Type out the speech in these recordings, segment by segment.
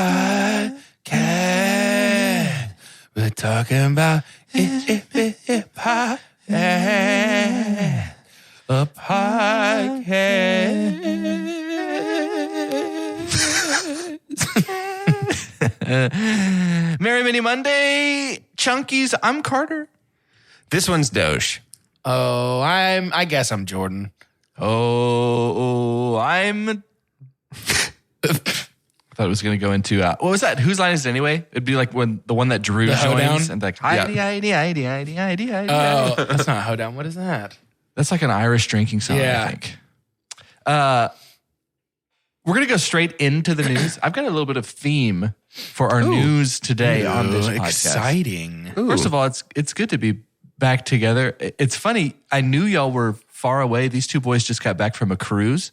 podcast. We're talking about it, a podcast. Merry Mini Monday, Chunkies. I'm Carter. This one's Doge. Oh, I guess I'm Jordan. Oh, I'm... I thought it was going to go into, what was that? Whose line is it anyway? It'd be like when the one that Drew The joins hoedown? and like, Heidi. Oh, that's not hoedown. What is that? That's like an Irish drinking song, Yeah. I think. We're going to go straight into the news. I've got a little bit of theme for our news today on this podcast. Exciting. First of all, it's good to be back together. It's funny. I knew y'all were far away. These two boys just got back from a cruise.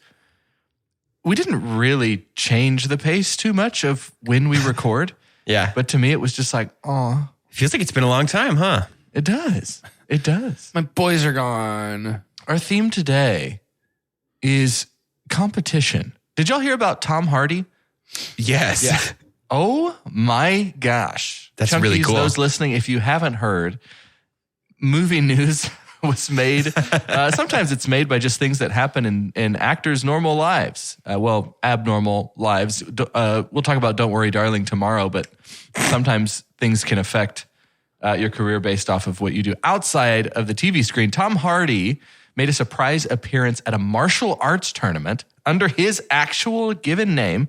We didn't really change the pace too much of when we record. Yeah. But to me, it was just like, oh, Feels like it's been a long time, huh? it does. It does. My boys are gone. Our theme today is competition. Did y'all hear about Tom Hardy? Yes. Yeah. Oh my gosh. That's really Chunkies, cool. Those listening, if you haven't heard, movie news was made. Sometimes it's made by just things that happen in actors' normal lives. Abnormal lives. We'll talk about Don't Worry, Darling tomorrow, but sometimes things can affect your career based off of what you do outside of the TV screen. Tom Hardy made a surprise appearance at a martial arts tournament under his actual given name.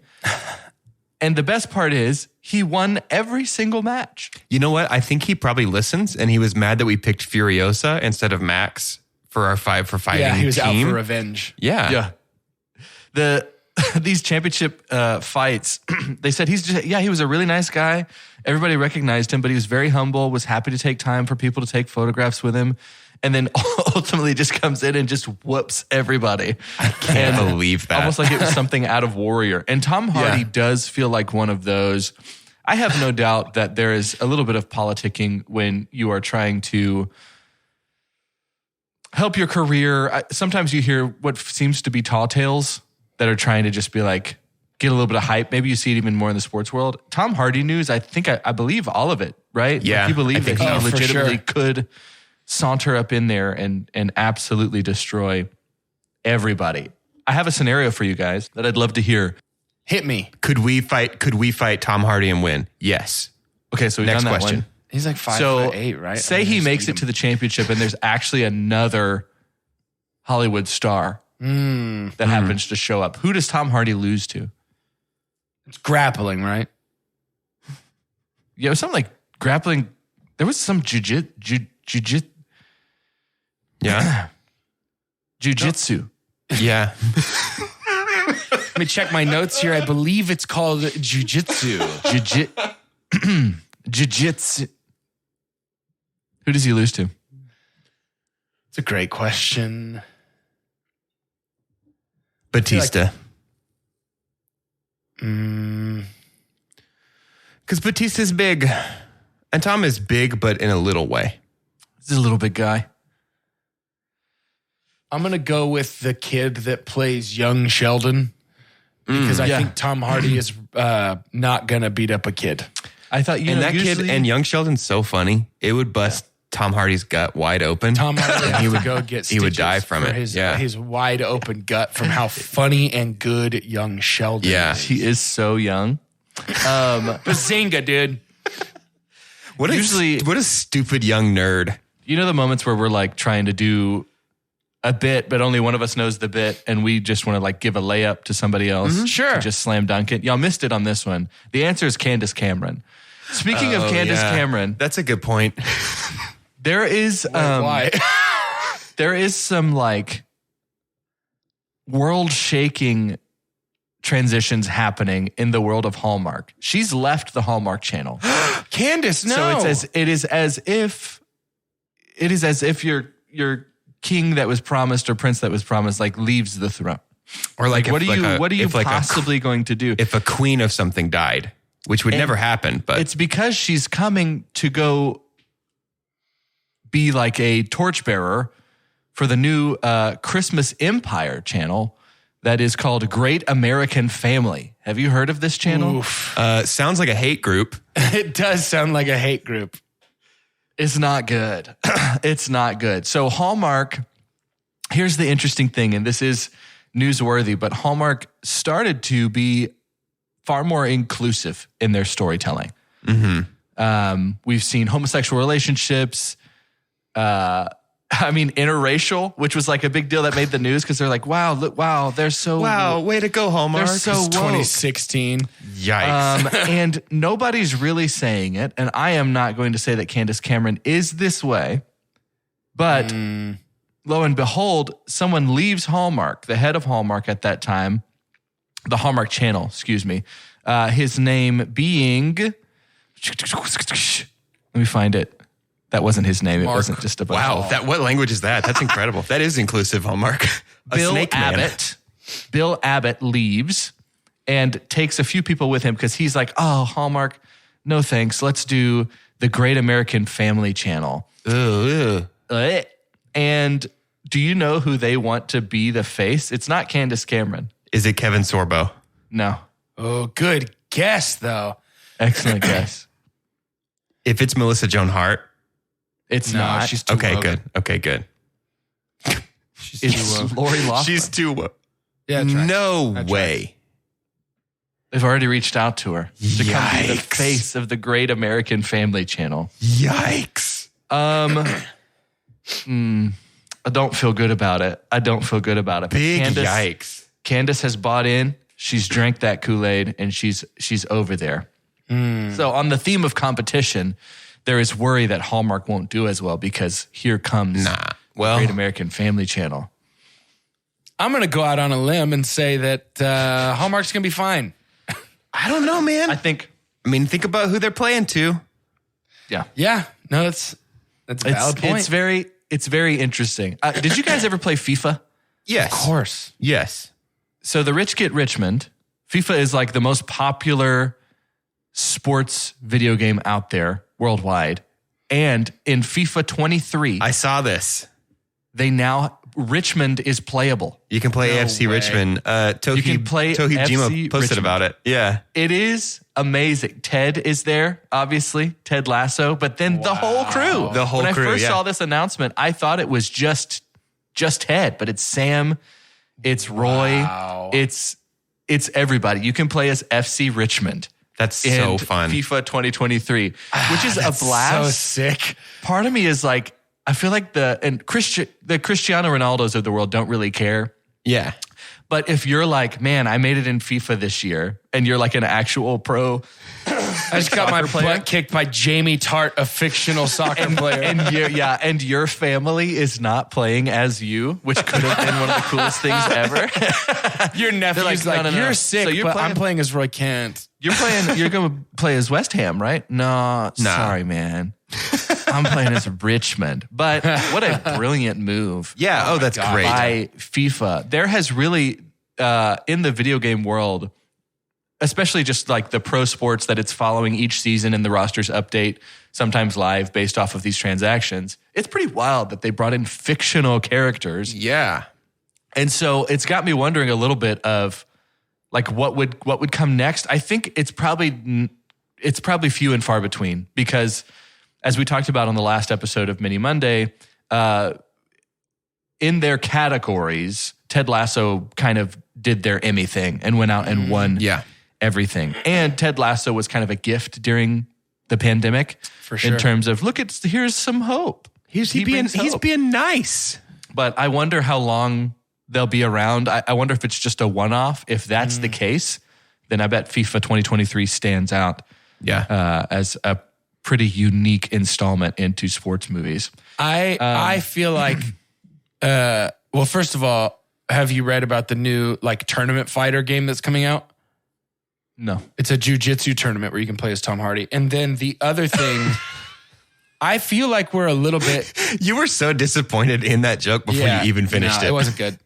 And the best part is he won every single match. You know what? I think he probably listens, and he was mad that we picked Furiosa instead of Max for our 5 for Fighting Yeah, he was team. out for revenge. Yeah. These championship fights, they said he was a really nice guy. Everybody recognized him, but he was very humble, was happy to take time for people to take photographs with him. And then ultimately just comes in and just whoops everybody. I can't believe that. Almost like it was something out of Warrior. And Tom Hardy does feel like one of those. I have no doubt that there is a little bit of politicking when you are trying to help your career. Sometimes you hear what seems to be tall tales that are trying to just be like, get a little bit of hype. Maybe you see it even more in the sports world. Tom Hardy news, I think I believe all of it, right? Yeah, Like you believe I think that he so. For legitimately sure. could saunter up in there and absolutely destroy everybody. I have a scenario for you guys that I'd love to hear. Hit me. Could we fight Tom Hardy and win? Yes. Okay, so we've Next done that question. one. He's like 5'8", right? Say he makes it to the championship and there's actually another Hollywood star that happens to show up. Who does Tom Hardy lose to? It's grappling, right? Yeah, it was something like grappling. There was some jujitsu. Yeah. Jiu-jitsu. Yeah. Let me check my notes here. I believe it's called jujitsu. Jiu-jitsu. Who does he lose to? It's a great question. Batista. Mm, Because Batista's big. And Tom is big, but in a little way. This is a little big guy. I'm going to go with the kid that plays young Sheldon because I think Tom Hardy is not going to beat up a kid. I thought, And that kid and young Sheldon's so funny. It would bust Tom Hardy's gut wide open. Tom Hardy would go get he would stitches die from for it. His wide open gut from how funny and good young Sheldon is. he is so young. Bazinga, dude. What a stupid young nerd. You know the moments where we're like trying to do a bit, but only one of us knows the bit, and we just want to like give a layup to somebody else. Sure. To just slam dunk it. Y'all missed it on this one. The answer is Candace Cameron. Speaking of Candace Cameron, That's a good point. there is Why? there is some like world-shaking transitions happening in the world of Hallmark. She's left the Hallmark channel. Candace, no. So it is as if your king that was promised or prince that was promised like leaves the throne. Or like, What are you if like possibly going to do? if a queen of something died, which would never happen, but It's because she's coming to go be like a torchbearer for the new Christmas Empire channel that is called Great American Family. Have you heard of this channel? Oof. Sounds like a hate group. It does sound like a hate group. It's not good. It's not good. So Hallmark, here's the interesting thing, and this is newsworthy, but Hallmark started to be far more inclusive in their storytelling. We've seen homosexual relationships, interracial, which was like a big deal that made the news because they're like, wow, they're so... Wow, way to go, Hallmark. They're so woke. 2016. Yikes. And nobody's really saying it, and I am not going to say that Candace Cameron is this way, but lo and behold, someone leaves Hallmark, the head of Hallmark at that time, the Hallmark channel, excuse me, his name being... Let me find it. That wasn't his name. Mark. It wasn't just a bunch Wow, of... what language is that? That's incredible. That is inclusive, Hallmark. Bill Abbott leaves and takes a few people with him because he's like, oh, Hallmark, no thanks. Let's do the Great American Family channel. And do you know who they want to be the face? It's not Candace Cameron. Is it Kevin Sorbo? No. Oh, good guess, though. Excellent guess. If it's Melissa Joan Hart. It's No, not. she's too woke. Good. Okay, good. It's Lori Loughlin. She's too woke. Yeah, try. No I tried. way. They've already reached out to her to come be the Yikes. face of the Great American Family channel. Yikes. I don't feel good about it. But Big yikes. Candace has bought in. She's drank that Kool-Aid and she's over there. So on the theme of competition, there is worry that Hallmark won't do as well because here comes Great American Family channel. I'm going to go out on a limb and say that Hallmark's going to be fine. I don't know, man. think about who they're playing to. Yeah. No, that's a valid point. It's very interesting. Did you guys ever play FIFA? Yes. Of course. Yes. So the rich get Richmond. FIFA is like the most popular sports video game out there worldwide. And in FIFA 23, I saw this. Richmond is playable. You can play AFC way. Richmond. You can play Tohi FC Jima posted Richmond. about it. Yeah. It is amazing. Ted is there, obviously, Ted Lasso, but then the whole crew. The whole when crew, I first yeah. saw this announcement, I thought it was just Ted, but it's Sam, it's Roy, Wow. it's everybody. You can play as FC Richmond. That's so in fun. FIFA 2023, which is a That's blast. so sick. Part of me is like, I feel like the Cristiano Ronaldos of the world don't really care. Yeah. But if you're like, man, I made it in FIFA this year, and you're like an actual pro, I just got my butt kicked by Jamie Tart, a fictional soccer player. and your family is not playing as you, which could have been one of the coolest things ever. Your nephew's like, like, no. you're sick, So you're but playing- I'm playing as Roy Kent. You're going to play as West Ham, right? No, sorry, man. I'm playing as Richmond. But what a brilliant move. Yeah. Oh, that's great. By FIFA. There has really, in the video game world, especially just like the pro sports that it's following each season and the rosters update, sometimes live based off of these transactions, it's pretty wild that they brought in fictional characters. Yeah. And so it's got me wondering a little bit of like what would come next. I think it's probably few and far between because as we talked about on the last episode of Mini Monday, in their categories, Ted Lasso kind of did their Emmy thing and went out and won everything. And Ted Lasso was kind of a gift during the pandemic For sure. in terms of, here's some hope. He's brings hope. being nice. But I wonder how long they'll be around. I wonder if it's just a one-off. If that's the case, then I bet FIFA 2023 stands out as a pretty unique installment into sports movies. I feel like, well, first of all, have you read about the new like tournament fighter game that's coming out? No. It's a jiu-jitsu tournament where you can play as Tom Hardy. And then the other thing, I feel like we're a little bit... You were so disappointed in that joke before you even finished it. It wasn't good.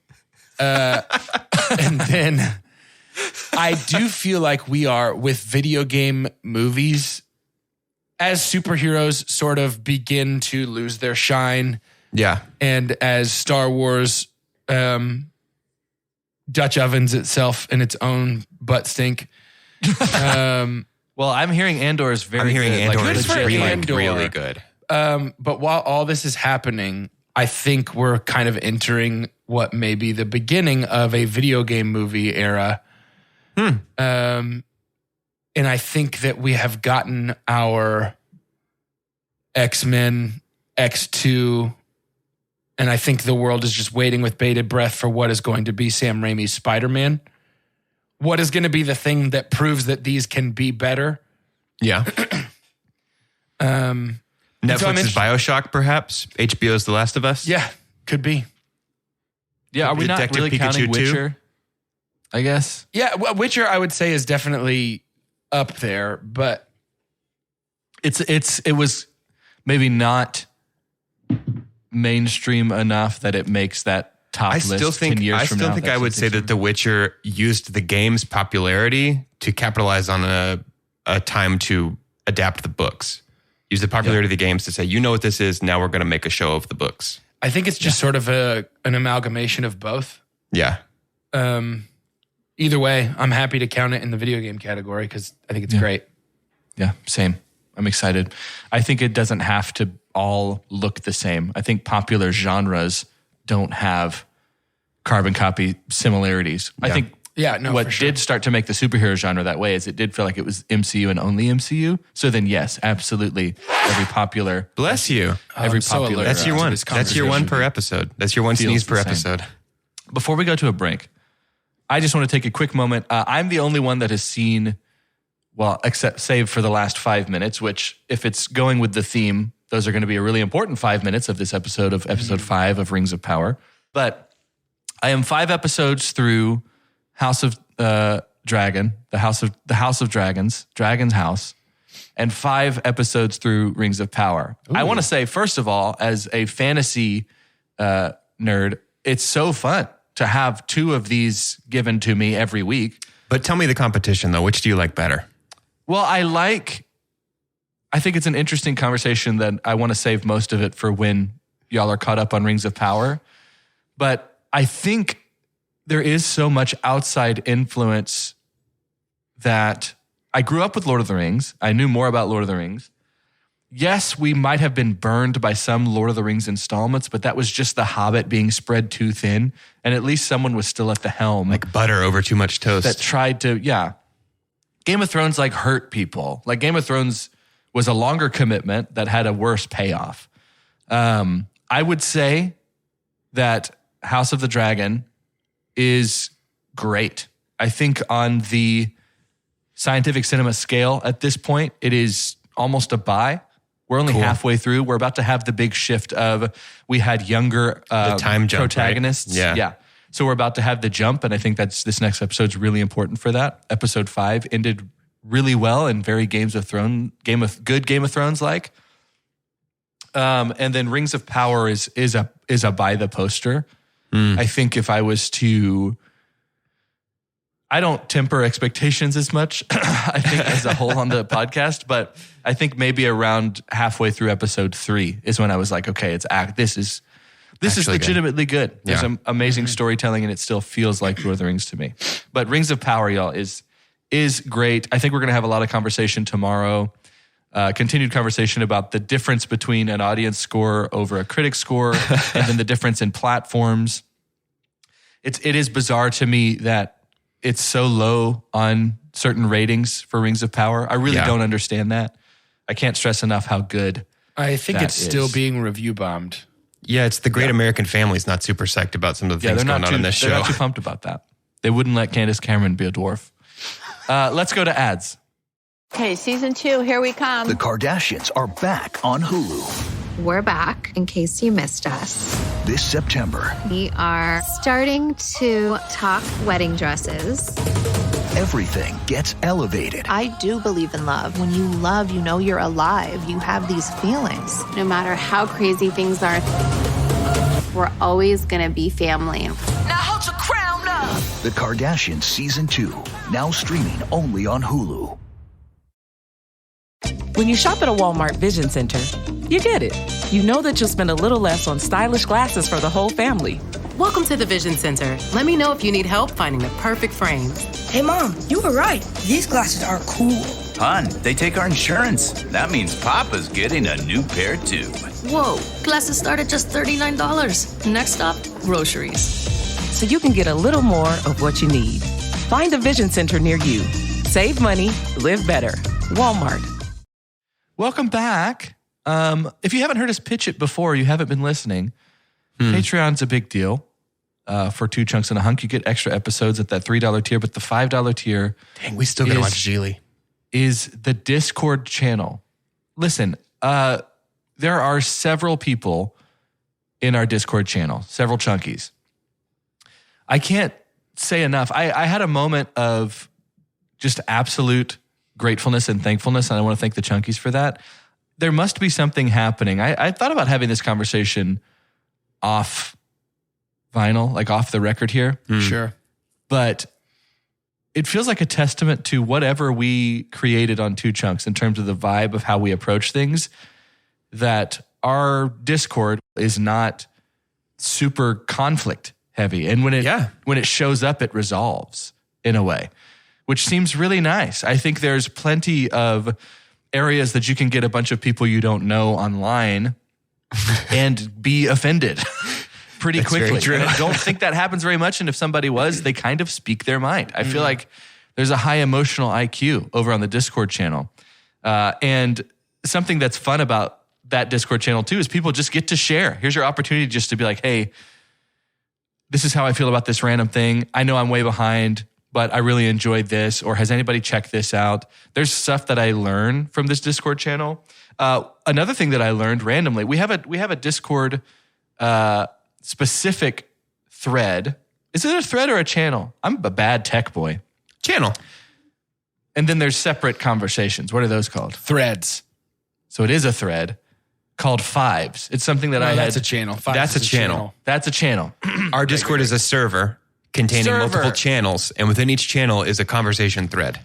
And then I do feel like we are with video game movies as superheroes sort of begin to lose their shine. Yeah. And as Star Wars Dutch ovens itself in its own butt stink. Well, I'm hearing Andor is very I'm hearing good. Andor Good is for really, Andor. really good. But while all this is happening, I think we're kind of entering what may be the beginning of a video game movie era. And I think that we have gotten our X-Men, X2, and I think the world is just waiting with bated breath for what is going to be Sam Raimi's Spider-Man. What is going to be the thing that proves that these can be better? Yeah. Netflix's BioShock, perhaps. HBO's The Last of Us. Yeah, could be. Yeah, are we not Detective really Pikachu counting 2? Witcher? I guess. Yeah, well, Witcher, I would say, is definitely up there, but It was maybe not mainstream enough that it makes that top list 10 years from now. I still think I would say that The Witcher used the game's popularity to capitalize on a time to adapt the books. Use the popularity of the games to say, you know what this is, now we're going to make a show of the books. I think it's just sort of an amalgamation of both. Yeah. Either way, I'm happy to count it in the video game category because I think it's great. Yeah, same. I'm excited. I think it doesn't have to all look the same. I think popular genres don't have carbon copy similarities. I think what for sure. did start to make the superhero genre that way is it did feel like it was MCU and only MCU. So then, yes, absolutely. Every popular. Bless you. Every so popular. alert. That's your one. this That's your one per episode. That's your one Feels sneeze per the same. episode. Before we go to a break, I just want to take a quick moment. I'm the only one that has seen, well, except save for the last 5 minutes, which if it's going with the theme, those are going to be a really important 5 minutes of this episode of episode 5 of Rings of Power. But I am 5 episodes through House of Dragon, the House of Dragons, Dragon's House, and 5 episodes through Rings of Power. Ooh. I want to say, first of all, as a fantasy nerd, it's so fun to have 2 of these given to me every week. But tell me the competition, though. Which do you like better? Well, I think it's an interesting conversation that I want to save most of it for when y'all are caught up on Rings of Power. But I think there is so much outside influence that I grew up with Lord of the Rings. I knew more about Lord of the Rings. Yes, we might have been burned by some Lord of the Rings installments, but that was just The Hobbit being spread too thin. And at least someone was still at the helm. Like butter over too much toast. That tried to, Game of Thrones hurt people. Like Game of Thrones was a longer commitment that had a worse payoff. I would say that House of the Dragon is great. I think on the scientific cinema scale at this point, it is almost a buy. We're only halfway through. We're about to have the big shift of we had younger the time jump, protagonists. Right? Yeah. So we're about to have the jump, and I think this next episode's really important for that. Episode 5 ended really well and very Game of Thrones like. And then Rings of Power is a buy the poster. I think if I was to, I don't temper expectations as much, I think, as a whole on the podcast, but I think maybe around halfway through episode 3 is when I was like, okay, this is legitimately good. There's some amazing storytelling, and it still feels like Lord of the Rings to me. But Rings of Power, y'all, is great. I think we're going to have a lot of conversation tomorrow. Continued conversation about the difference between an audience score over a critic score, and then the difference in platforms. It is bizarre to me that it's so low on certain ratings for Rings of Power. I really don't understand that. I can't stress enough how good I think it's still being review bombed. Yeah, it's the Great American Family's not super psyched about some of the things going on in this show. They're not too pumped about that. They wouldn't let Candace Cameron be a dwarf. Let's go to ads. Okay, season 2, here we come. The Kardashians are back on Hulu. We're back, in case you missed us. This September, We are starting to talk wedding dresses. everything gets elevated. I do believe in love. When you love, you know you're alive. You have these feelings. No matter how crazy things are, we're always going to be family. Now hold your crown up. The Kardashians Season 2, now streaming only on Hulu. When you shop at a Walmart Vision Center, you get it. You know that you'll spend a little less on stylish glasses for the whole family. Welcome to the Vision Center. Let me know if you need help finding the perfect frames. Hey, Mom, you were right. These glasses are cool. Hon, they take our insurance. That means Papa's getting a new pair, too. Whoa, glasses start at just $39. Next stop, groceries. So you can get a little more of what you need. Find a Vision Center near you. Save money, live better. Walmart. Welcome back. If you haven't heard us pitch it before, you haven't been listening. Patreon's a big deal. For 2 chunks and a hunk, you get extra episodes at that $3 tier, but the $5 tier, dang, we still gotta watch Geely, is the Discord channel. Listen, there are several people in our Discord channel, several chunkies. I can't say enough. I had a moment of just absolute gratefulness and thankfulness, and I want to thank the chunkies for that. There must be something happening. I thought about having this conversation off vinyl, like off the record here. Sure. But it feels like a testament to whatever we created on 2 chunks in terms of the vibe of how we approach things, that our Discord is not super conflict heavy. And when it shows up, it resolves in a way, which seems really nice. I think there's plenty of areas that you can get a bunch of people you don't know online and be offended pretty quickly. And I don't think that happens very much. And if somebody was, they kind of speak their mind. I feel like there's a high emotional IQ over on the Discord channel. And something that's fun about that Discord channel too is people just get to share. Here's your opportunity just to be like, hey, this is how I feel about this random thing. I know I'm way behind, but I really enjoyed this. Or has anybody checked this out? There's stuff that I learn from this Discord channel. Another thing that I learned randomly, we have a Discord specific thread. Is it a thread or a channel? I'm a bad tech boy. Channel. And then there's separate conversations. What are those called? Threads. So it is a thread called Fives. It's something that That's a channel. That's a channel. That's a channel. Our Discord is a server containing multiple channels, and within each channel is a conversation thread.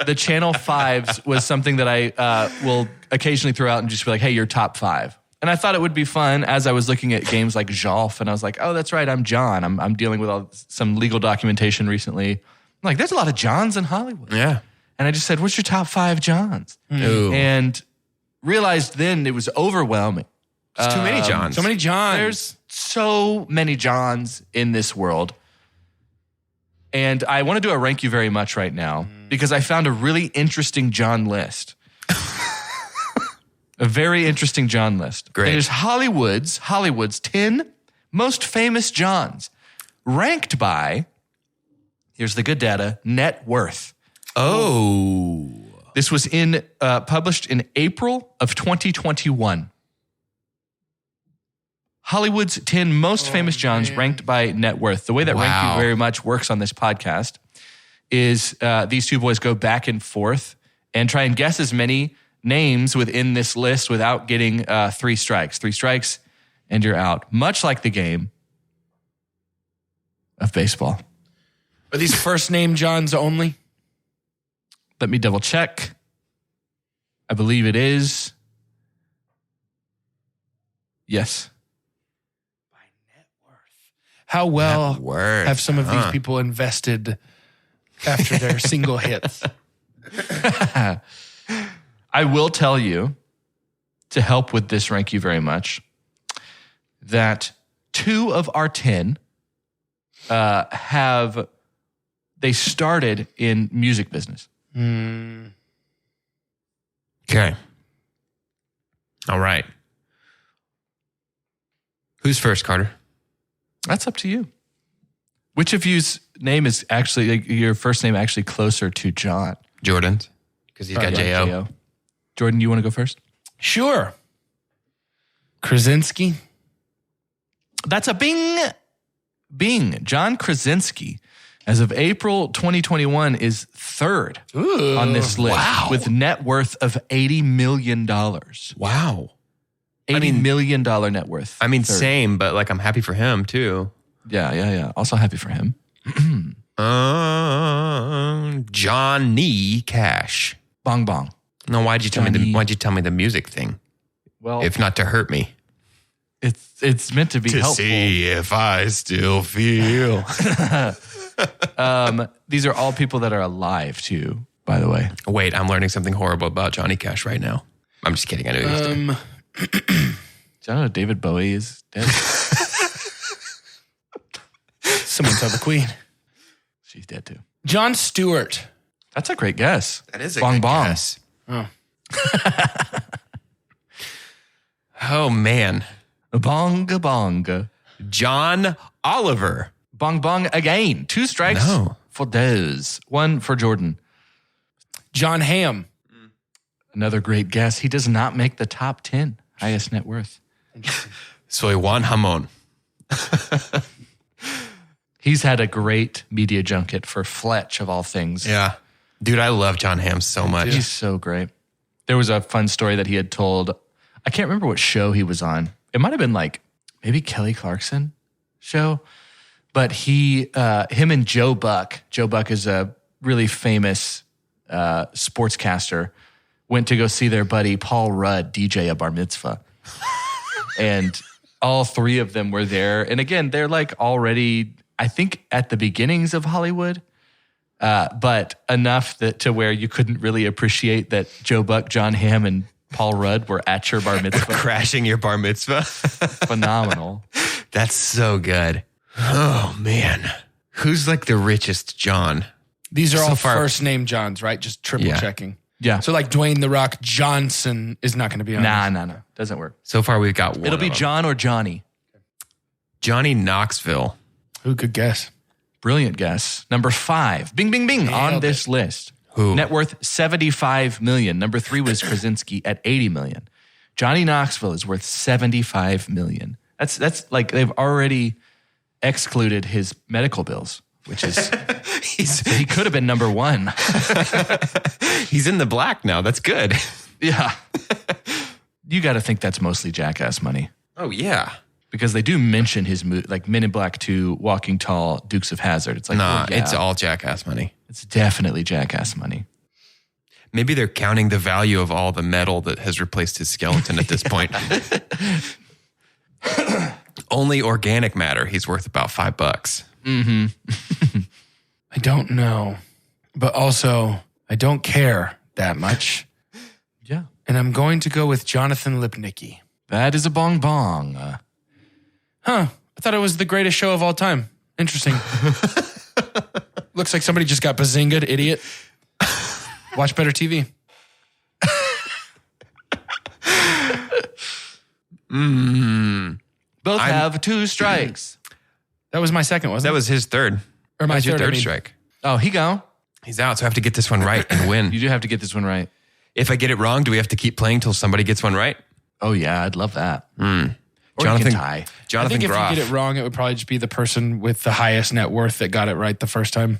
The channel Fives was something that I will occasionally throw out and just be like, hey, your top 5. And I thought it would be fun as I was looking at games like Jolf, and I was like, oh, that's right, I'm John. I'm dealing with some legal documentation recently. I'm like, there's a lot of Johns in Hollywood. Yeah. And I just said, what's your top 5 Johns? Ooh. And realized then it was overwhelming. There's too many Johns. So many Johns. There's so many Johns in this world. And I want to do a rank you very much right now because I found a really interesting John list. A very interesting John list. Great. There's Hollywood's 10 most famous Johns ranked by, here's the good data, net worth. Oh. This was published in April of 2021. Hollywood's 10 most famous Johns ranked by net worth. The way that Rank You Very Much works on this podcast is these two boys go back and forth and try and guess as many names within this list without getting 3 strikes. 3 strikes and you're out. Much like the game of baseball. Are these first name Johns only? Let me double check. I believe it is. Yes. How well Net worth, have some of these people invested after their single hits? I will tell you, to help with this Rank You Very Much, that 2 of our 10 they started in music business. Okay. All right. Who's first, Carter? That's up to you. Which of you's name is actually, your first name actually closer to John? Jordan's, because he's got J.O. Jordan, you want to go first? Sure. Krasinski. That's a bing. Bing. John Krasinski, as of April 2021, is third on this list with net worth of $80 million. Wow. $80 million net worth. I mean, same, but like I'm happy for him too. Yeah. Also happy for him. Johnny Cash. Bong bong. No, why'd you tell me the music thing? Well, if not to hurt me. It's meant to be helpful. See if I still feel. These are all people that are alive too, by the way. Wait, I'm learning something horrible about Johnny Cash right now. I'm just kidding. I knew he was dead. Do you know David Bowie is dead? Someone tell the Queen. She's dead too. Jon Stewart. That's a great guess. That is a bong good bong. guess. Oh. Oh, man. Bonga bonga. John Oliver. Bong bong again. 2 strikes for Dez. 1 for Jordan. John Hamm. Another great guess. He does not make the top 10 highest net worth. Soy Juan Hamon. He's had a great media junket for Fletch, of all things. Yeah. Dude, I love John Hamm so much. He's so great. There was a fun story that he had told. I can't remember what show he was on. It might have been like maybe Kelly Clarkson show. But him and Joe Buck is a really famous sportscaster, went to go see their buddy Paul Rudd DJ a bar mitzvah. And all 3 of them were there. And again, they're like already, I think, at the beginnings of Hollywood, but enough to where you couldn't really appreciate that Joe Buck, John Hamm, and Paul Rudd were at your bar mitzvah. Crashing your bar mitzvah. Phenomenal. That's so good. Oh, man. Who's like the richest John? These are all first name Johns, right? Just triple checking. Yeah. So like Dwayne "The Rock" Johnson is not going to be on. Nah. Doesn't work. So far, we've got one. It'll be John or Johnny. Johnny Knoxville. Who could guess? Brilliant guess. Number 5. Bing, bing, bing. On this list. Who? Net worth $75 million. Number 3 was Krasinski at $80 million. Johnny Knoxville is worth $75 million. That's like they've already excluded his medical bills, which is he could have been number 1. He's in the black now. That's good. Yeah. You got to think that's mostly Jackass money. Oh, yeah. Because they do mention his like Men in Black 2, Walking Tall, Dukes of Hazzard. It's like, nah, well, yeah, it's all Jackass money. It's definitely Jackass money. Maybe they're counting the value of all the metal that has replaced his skeleton at this point. Only organic matter. He's worth about $5. Mm-hmm. I don't know, but also I don't care that much. Yeah. And I'm going to go with Jonathan Lipnicki. That is a bong bong. I thought it was the greatest show of all time. Interesting. Looks like somebody just got bazinga-d, idiot. Watch better TV. Both have 2 strikes. That was my second, wasn't it? That was his third. Or my that was your third, third strike. Oh, he go. He's out, so I have to get this one right and win. You do have to get this one right. If I get it wrong, do we have to keep playing till somebody gets one right? Oh, yeah, I'd love that. Or Jonathan, you can tie. Jonathan I think Groff. if you get it wrong, it would probably just be the person with the highest net worth that got it right the first time.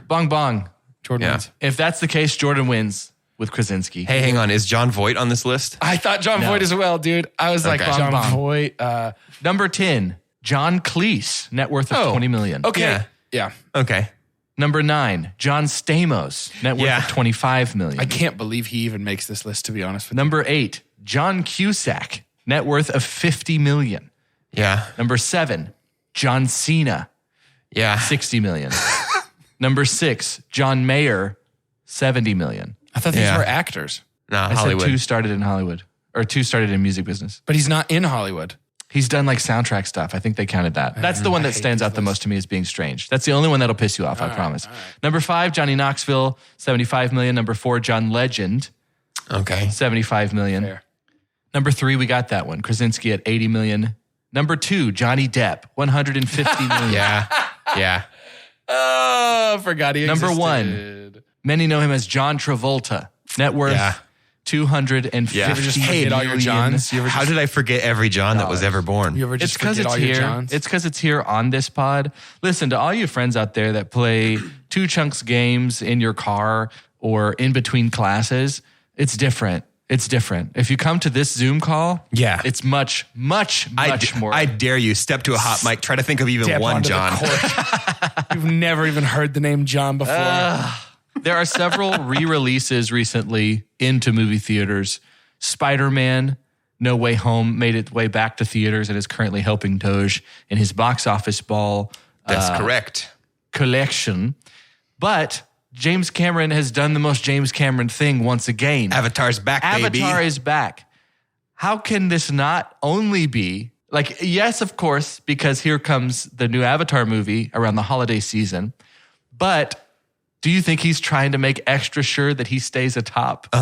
Bong bong. Jordan wins. If that's the case, Jordan wins with Krasinski. Hey, hang on. Is John Voight on this list? I thought John Voight as well, dude. I was like, Okay. John Bong. Voight. Number 10, John Cleese, net worth of $20 million. Okay. Yeah. Okay. Number 9, John Stamos, net worth of $25 million. I can't believe he even makes this list, to be honest with Number 8, John Cusack, net worth of $50 million. Yeah. Number 7, John Cena, Yeah. $60 million. Number 6, John Mayer, $70 million. I thought these Yeah. were actors. Nah, I Hollywood. said 2 started in Hollywood, or 2 started in music business. But he's not in Hollywood. He's done like soundtrack stuff. I think they counted that. That's the one that stands out the most to me as being strange. That's the only one that'll piss you off, I promise. Number 5, Johnny Knoxville, $75 million. Number 4, John Legend, Okay. $75 million. Fair. Number 3, we got that one. Krasinski at $80 million. Number 2, Johnny Depp, $150 million. Yeah. Oh, I forgot he Number existed. 1, many know him as John Travolta, net worth Yeah. $250 You ever just forget all your Johns? How did I forget every John that was ever born? You ever It's just because forget it's all your here. Johns? It's because it's here on this pod. Listen, to all you friends out there that play 2 chunks games in your car or in between classes, it's different. It's different. If you come to this Zoom call, Yeah. it's much more. I dare you. Step to a hot mic. Try to think of even Step one onto the John. court. You've never even heard the name John before. There are several re-releases recently into movie theaters. Spider-Man, No Way Home made its way back to theaters and is currently helping Doge in his box office ball. That's correct. Collection. But James Cameron has done the most James Cameron thing once again. Avatar's back, baby. Avatar is back. How can this not only be like, yes, of course, because here comes the new Avatar movie around the holiday season. But do you think he's trying to make extra sure that he stays atop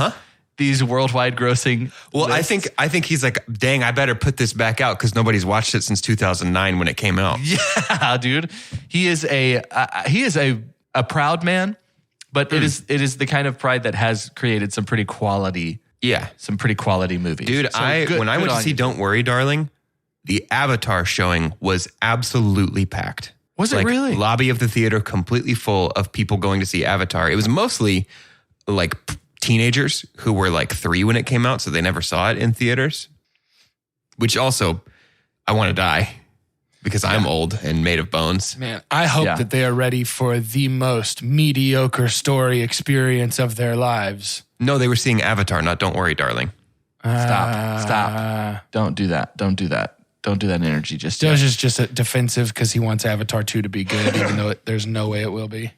these worldwide grossing lists? I think he's like, dang, I better put this back out because nobody's watched it since 2009 when it came out. Yeah, dude. He is a proud man, but it is the kind of pride that has created some pretty quality movies. Dude, when I went to see Don't Worry, Darling, the Avatar showing was absolutely packed. Was it really? Lobby of the theater completely full of people going to see Avatar. It was mostly like teenagers who were like 3 when it came out, so they never saw it in theaters. Which also, I want to die because I'm old and made of bones. Man, I hope that they are ready for the most mediocre story experience of their lives. No, they were seeing Avatar, not Don't Worry, Darling. Stop. Don't do that. Don't do that. Don't do that energy just yet. Doge is just defensive because he wants Avatar 2 to be good, even though there's no way it will be.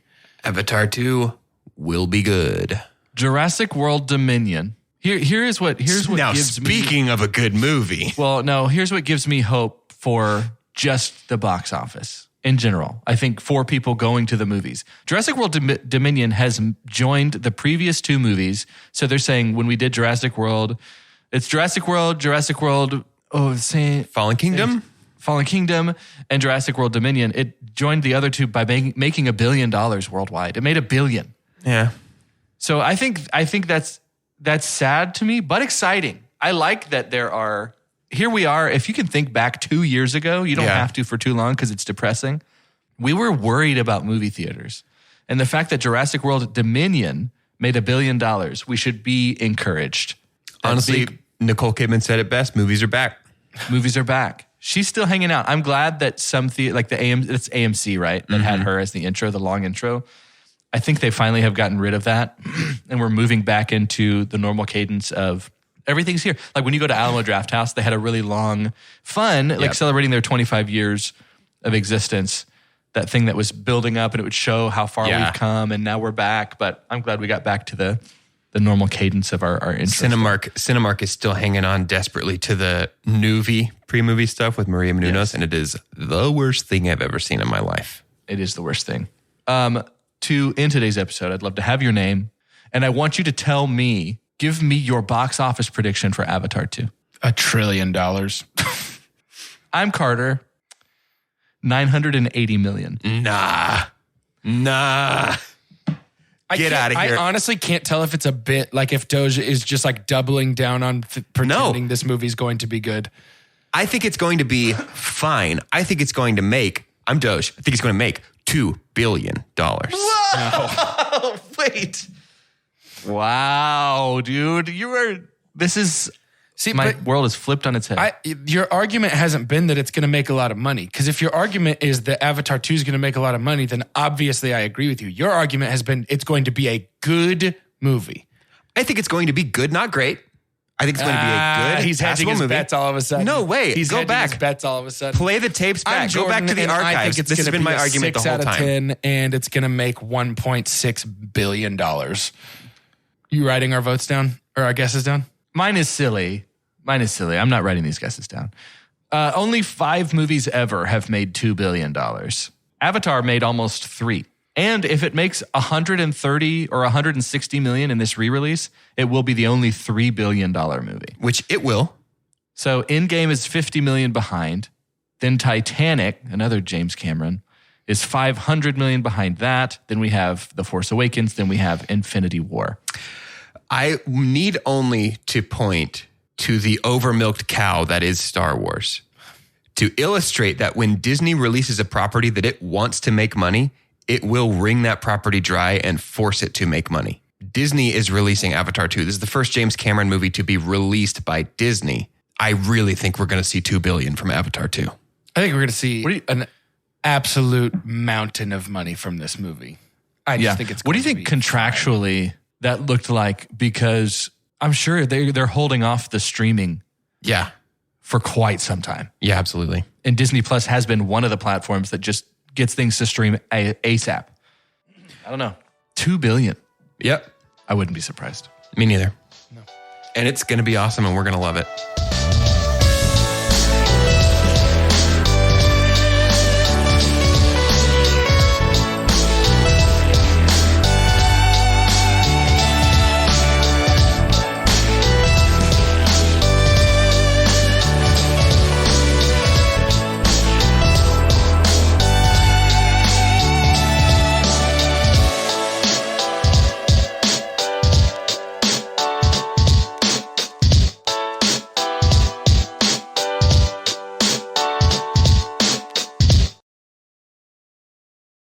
Avatar 2 will be good. Jurassic World Dominion. Here's what now, gives me... speaking of a good movie. Well, no, here's what gives me hope for just the box office in general. I think for people going to the movies. Jurassic World Dominion has joined the previous 2 movies. So they're saying when we did Jurassic World, it's Jurassic World, Fallen Kingdom, and Jurassic World Dominion. It joined the other 2 by making $1 billion worldwide. It made $1 billion. Yeah. So I think that's sad to me, but exciting. I like that here we are. If you can think back 2 years ago, you don't have to for too long because it's depressing. We were worried about movie theaters. And the fact that Jurassic World Dominion made $1 billion, we should be encouraged. Honestly, Nicole Kidman said it best. Movies are back. Movies are back. She's still hanging out. I'm glad that some like it's AMC, right? That had her as the intro, the long intro. I think they finally have gotten rid of that. And we're moving back into the normal cadence of everything's here. Like when you go to Alamo Drafthouse, they had a really long, fun, like celebrating their 25 years of existence. That thing that was building up and it would show how far we've come. And now we're back. But I'm glad we got back to the normal cadence of our intro. Cinemark is still hanging on desperately to the Nuvi pre-movie stuff with Maria Menounos, and it is the worst thing I've ever seen in my life. It is the worst thing. To end today's episode, I'd love to have your name, and I want you to give me your box office prediction for Avatar 2. $1 trillion. I'm Carter. 980 million. Nah. Get out of here. I honestly can't tell if it's a bit like if Doge is just like doubling down on pretending this movie's going to be good. I think it's going to be fine. I think it's going to make, I'm Doge, I think it's going to make $2 billion. Whoa! Wait. Wow, dude. My world is flipped on its head. Your argument hasn't been that it's going to make a lot of money. Because if your argument is that Avatar 2 is going to make a lot of money, then obviously I agree with you. Your argument has been it's going to be a good movie. I think it's going to be good, not great. I think it's going to be a good, he's hedging his bets all of a sudden. No way. He's go back. His bets all of a sudden. Play the tapes back. Go back to the archives. I think this has been my argument the whole 6 out of 10, and it's going to make $1.6 billion. You writing our votes down or our guesses down? Mine is silly. I'm not writing these guesses down. Only 5 movies ever have made $2 billion. Avatar made almost 3. And if it makes 130 or 160 million in this re-release, it will be the only $3 billion movie. Which it will. So Endgame is 50 million behind. Then Titanic, another James Cameron, is 500 million behind that. Then we have The Force Awakens. Then we have Infinity War. I need only to point to the overmilked cow that is Star Wars to illustrate that when Disney releases a property that it wants to make money, it will wring that property dry and force it to make money. Disney is releasing Avatar 2. This is the first James Cameron movie to be released by Disney. I really think we're going to see $2 billion from Avatar 2. I think we're going to see an absolute mountain of money from this movie. I just think it's. What do you think contractually that looked like? Because I'm sure they're holding off the streaming Yeah. For quite some time. Yeah, absolutely. And Disney Plus has been one of the platforms that just gets things to stream ASAP. I don't know. $2 billion. Yep. I wouldn't be surprised. Me neither. No. And it's going to be awesome and we're going to love it.